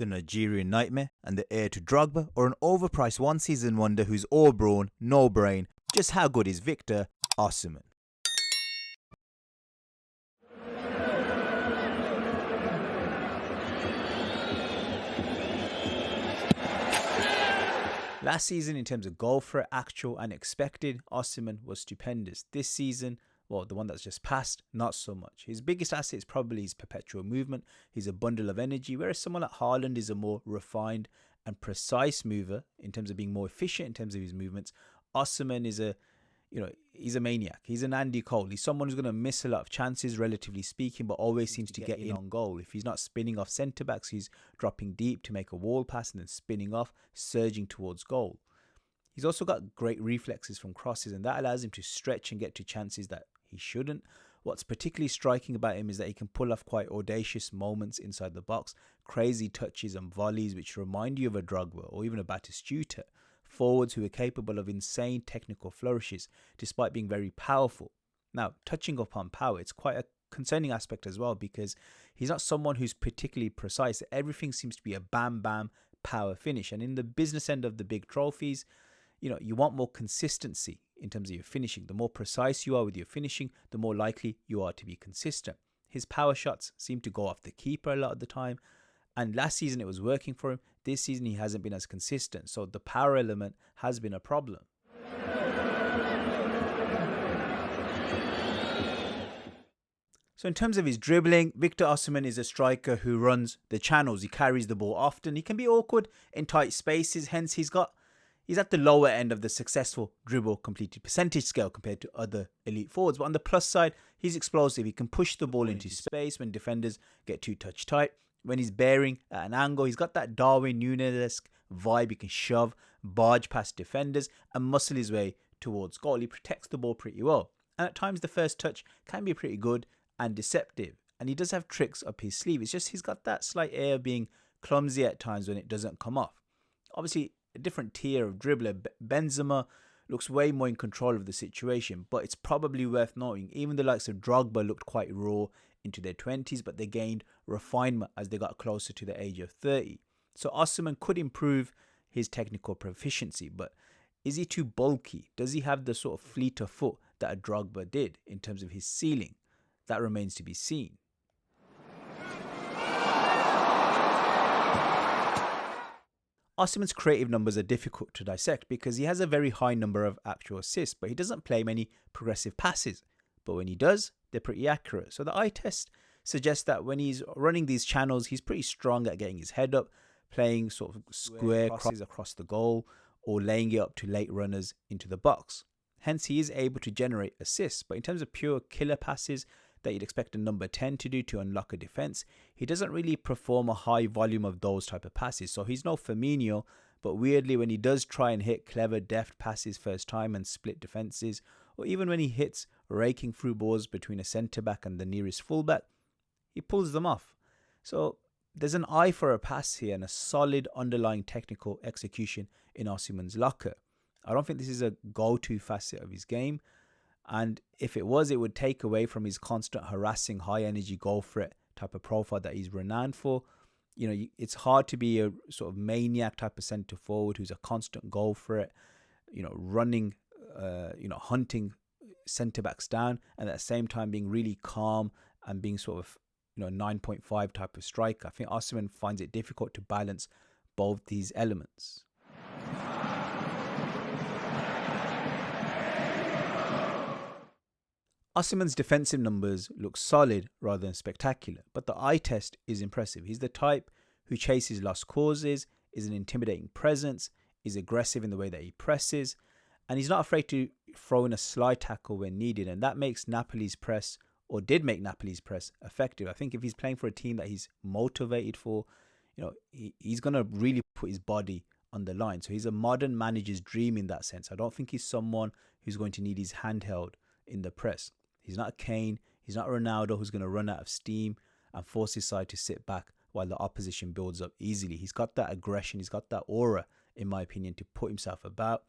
the Nigerian nightmare and the heir to Drogba, or an overpriced one-season wonder who's all brawn, no brain? Just how good is Victor Osimhen? Last season, in terms of goal threat, actual and expected, Osimhen was stupendous. This season, well, the one that's just passed, not so much. His biggest asset is probably his perpetual movement. He's a bundle of energy, whereas someone like Haaland is a more refined and precise mover in terms of being more efficient in terms of his movements. Osimhen is he's a maniac. He's an Andy Cole. He's someone who's going to miss a lot of chances, relatively speaking, but always seems to get in on goal. If he's not spinning off centre-backs, he's dropping deep to make a wall pass and then spinning off, surging towards goal. He's also got great reflexes from crosses, and that allows him to stretch and get to chances that he shouldn't. What's particularly striking about him is that he can pull off quite audacious moments inside the box, crazy touches and volleys which remind you of a Drogba or even a Batistuta. Forwards who are capable of insane technical flourishes despite being very powerful. Now, touching upon power, it's quite a concerning aspect as well, because he's not someone who's particularly precise. Everything seems to be a bam power finish, and in the business end of the big trophies, you want more consistency in terms of your finishing. The more precise you are with your finishing, the more likely you are to be consistent. His power shots seem to go off the keeper a lot of the time, and last season it was working for him. This season he hasn't been as consistent, so the power element has been a problem. So in terms of his dribbling, Victor Osimhen is a striker who runs the channels. He carries the ball often. He can be awkward in tight spaces, hence he's at the lower end of the successful dribble completed percentage scale compared to other elite forwards. But on the plus side, he's explosive. He can push the ball into space when defenders get too touch tight. When he's bearing at an angle, he's got that Darwin Núñez-esque vibe. He can shove, barge past defenders and muscle his way towards goal. He protects the ball pretty well. And at times the first touch can be pretty good and deceptive. And he does have tricks up his sleeve. It's just he's got that slight air of being clumsy at times when it doesn't come off. Obviously, a different tier of dribbler. Benzema looks way more in control of the situation, but it's probably worth noting, even the likes of Drogba looked quite raw into their 20s, but they gained refinement as they got closer to the age of 30. So Osimhen could improve his technical proficiency, but is he too bulky? Does he have the sort of fleet of foot that a Drogba did in terms of his ceiling? That remains to be seen. Osimhen's creative numbers are difficult to dissect because he has a very high number of actual assists, but he doesn't play many progressive passes. But when he does, they're pretty accurate. So the eye test suggests that when he's running these channels, he's pretty strong at getting his head up, playing sort of square crosses across the goal, or laying it up to late runners into the box. Hence, he is able to generate assists. But in terms of pure killer passes that you'd expect a number 10 to do to unlock a defense, he doesn't really perform a high volume of those type of passes. So he's no Firmino, but weirdly when he does try and hit clever deft passes first time and split defenses, or even when he hits raking through balls between a centre-back and the nearest fullback, he pulls them off. So there's an eye for a pass here and a solid underlying technical execution in Osimhen's locker. I don't think this is a go-to facet of his game, and if it was, it would take away from his constant harassing high-energy goal threat type of profile that he's renowned for. It's hard to be a sort of maniac type of centre forward who's a constant goal threat, running, hunting centre backs down, and at the same time being really calm and being sort of 9.5 type of striker. I think Osimhen finds it difficult to balance both these elements. Osimhen's defensive numbers look solid rather than spectacular, but the eye test is impressive. He's the type who chases lost causes, is an intimidating presence, is aggressive in the way that he presses, and he's not afraid to throw in a slide tackle when needed, and that makes Napoli's press, or did make Napoli's press, effective. I think if he's playing for a team that he's motivated for, he's going to really put his body on the line. So he's a modern manager's dream in that sense. I don't think he's someone who's going to need his hand held in the press. He's not a Kane, he's not Ronaldo who's going to run out of steam and force his side to sit back while the opposition builds up easily. He's got that aggression, he's got that aura, in my opinion, to put himself about.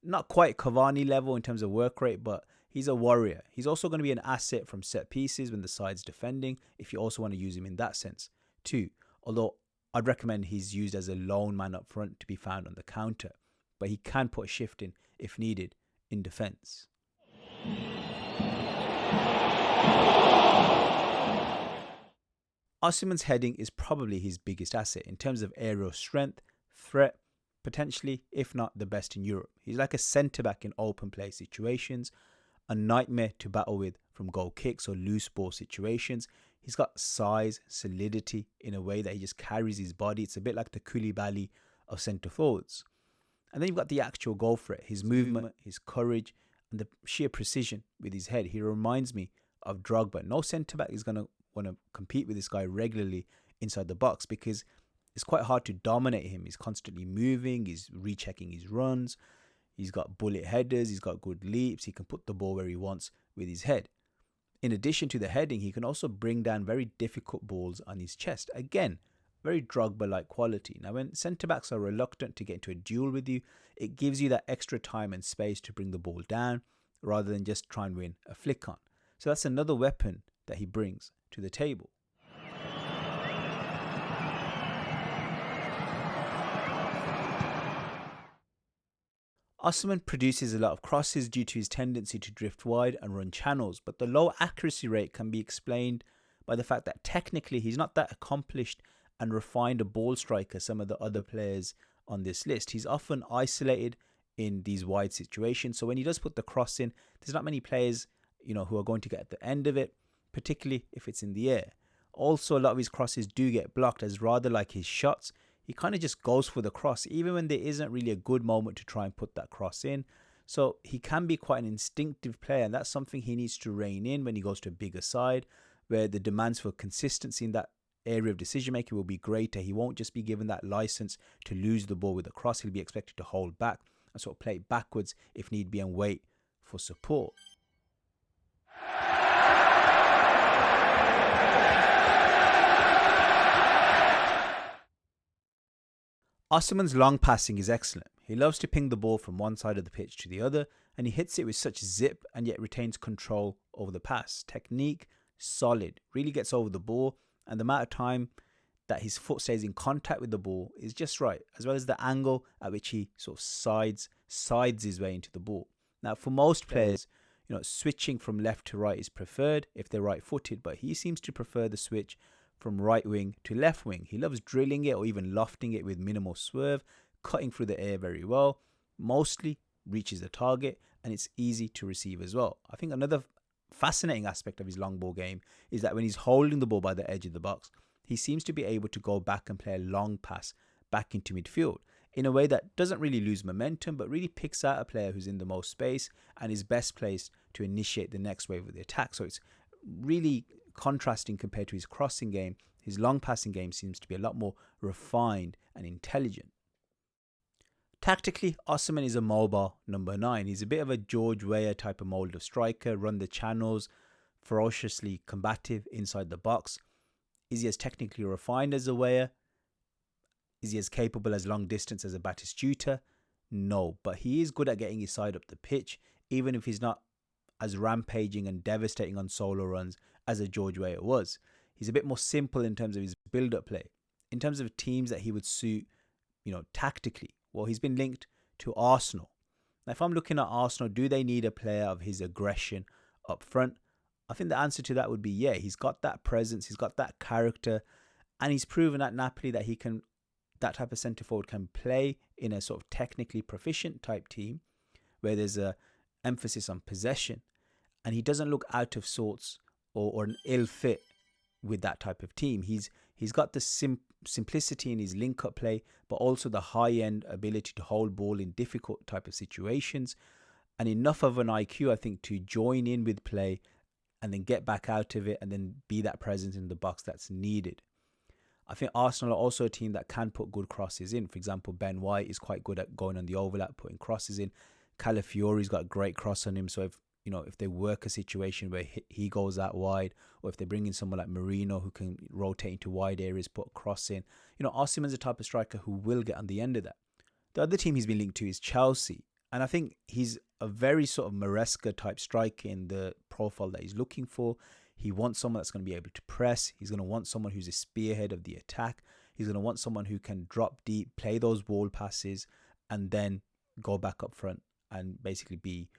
Not quite Cavani level in terms of work rate, but he's a warrior. He's also going to be an asset from set pieces when the side's defending, if you also want to use him in that sense too. Although I'd recommend he's used as a lone man up front to be found on the counter, but he can put a shift in if needed in defence. Osimhen's heading is probably his biggest asset in terms of aerial strength, threat, potentially, if not the best in Europe. He's like a centre-back in open play situations, a nightmare to battle with from goal kicks or loose ball situations. He's got size, solidity in a way that he just carries his body. It's a bit like the Koulibaly of centre forwards. And then you've got the actual goal threat, his movement, his courage, and the sheer precision with his head. He reminds me of Drogba. No centre-back is going to want to compete with this guy regularly inside the box because it's quite hard to dominate him. He's constantly moving, he's rechecking his runs, he's got bullet headers, he's got good leaps, he can put the ball where he wants with his head. In addition to the heading, he can also bring down very difficult balls on his chest. Again, very Drogba-like quality. Now, when centre-backs are reluctant to get into a duel with you, it gives you that extra time and space to bring the ball down rather than just try and win a flick on. So that's another weapon that he brings to the table. Osimhen produces a lot of crosses due to his tendency to drift wide and run channels, but the low accuracy rate can be explained by the fact that technically he's not that accomplished and refined a ball striker as some of the other players on this list. He's often isolated in these wide situations, so when he does put the cross in, there's not many players, who are going to get at the end of it, particularly if it's in the air. Also, a lot of his crosses do get blocked, as rather like his shots, he kind of just goes for the cross, even when there isn't really a good moment to try and put that cross in. So he can be quite an instinctive player, and that's something he needs to rein in when he goes to a bigger side, where the demands for consistency in that area of decision making will be greater. He won't just be given that license to lose the ball with a cross. He'll be expected to hold back and sort of play it backwards if need be and wait for support. Osimhen's long passing is excellent. He loves to ping the ball from one side of the pitch to the other, and he hits it with such zip and yet retains control over the pass. Technique, solid, really gets over the ball, and the amount of time that his foot stays in contact with the ball is just right, as well as the angle at which he sort of sides his way into the ball. Now, for most players, switching from left to right is preferred if they're right-footed, but he seems to prefer the switch from right wing to left wing. He loves drilling it or even lofting it with minimal swerve, cutting through the air very well, mostly reaches the target, and it's easy to receive as well. I think another fascinating aspect of his long ball game is that when he's holding the ball by the edge of the box, he seems to be able to go back and play a long pass back into midfield in a way that doesn't really lose momentum, but really picks out a player who's in the most space and is best placed to initiate the next wave of the attack. So it's really contrasting compared to his crossing game. His long passing game seems to be a lot more refined and intelligent. Tactically, Osimhen is a mobile number 9. He's a bit of a George Weah type of mould of striker, run the channels, ferociously combative inside the box. Is he as technically refined as a Weah? Is he as capable as long distance as a Batistuta? No, but he is good at getting his side up the pitch, even if he's not as rampaging and devastating on solo runs as a George Weah was. He's a bit more simple in terms of his build-up play. In terms of teams that he would suit, tactically, well, he's been linked to Arsenal. Now, if I'm looking at Arsenal, do they need a player of his aggression up front? I think the answer to that would be yeah. He's got that presence, he's got that character, and he's proven at Napoli that that type of centre forward can play in a sort of technically proficient type team where there's a emphasis on possession, and he doesn't look out of sorts or an ill fit with that type of team. He's got the simplicity in his link-up play, but also the high-end ability to hold ball in difficult type of situations, and enough of an IQ, I think, to join in with play and then get back out of it and then be that presence in the box that's needed. I think Arsenal are also a team that can put good crosses in. For example, Ben White is quite good at going on the overlap, putting crosses in. Calafiori's got a great cross on him, so if they work a situation where he goes out wide, or if they bring in someone like Marino who can rotate into wide areas, put a cross in, Osimhen's the type of striker who will get on the end of that. The other team he's been linked to is Chelsea, and I think he's a very sort of Maresca type striker in the profile that he's looking for. He wants someone that's going to be able to press. He's going to want someone who's a spearhead of the attack. He's He's going to want someone who can drop deep, play those wall passes, and then go back up front and basically be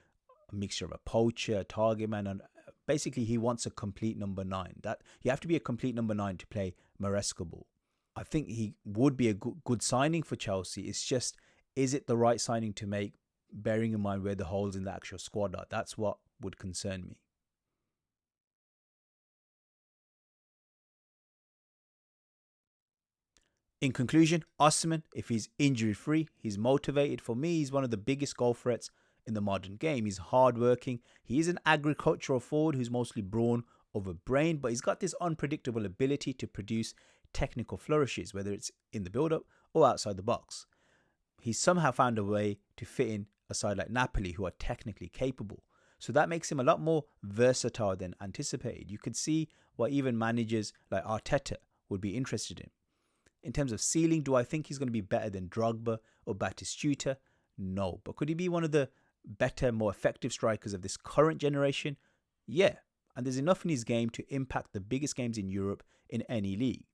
a mixture of a poacher, a target man, and basically he wants a complete number 9. That you have to be a complete number 9 to play Maresca ball. I think he would be a good signing for Chelsea. It's just, is it the right signing to make, bearing in mind where the holes in the actual squad are? That's what would concern me. In conclusion, Osimhen, if he's injury-free, he's motivated. For me, he's one of the biggest goal threats in the modern game. He's hard-working. He is an agricultural forward who's mostly brawn over brain, but he's got this unpredictable ability to produce technical flourishes, whether it's in the build-up or outside the box. He's somehow found a way to fit in a side like Napoli, who are technically capable. So that makes him a lot more versatile than anticipated. You could see why even managers like Arteta would be interested in. In terms of ceiling, do I think he's going to be better than Drogba or Batistuta? No. But could he be one of the better, more effective strikers of this current generation? Yeah. And there's enough in his game to impact the biggest games in Europe in any league.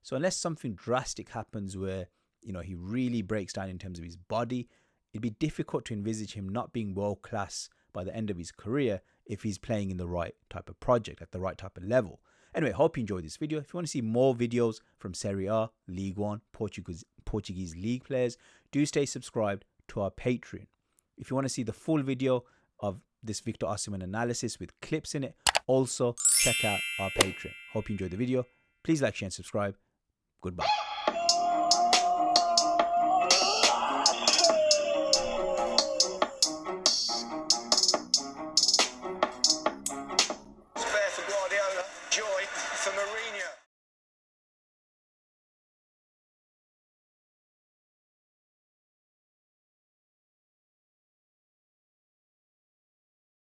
So unless something drastic happens where, he really breaks down in terms of his body, it'd be difficult to envisage him not being world class by the end of his career if he's playing in the right type of project, at the right type of level. Anyway, hope you enjoyed this video. If you want to see more videos from Serie A, League One, Portuguese league players, do stay subscribed to our Patreon. If you want to see the full video of this Victor Osimhen analysis with clips in it, also check out our Patreon. Hope you enjoyed the video. Please like, share, and subscribe. Goodbye. Spare for Guardiola, joy for Mourinho.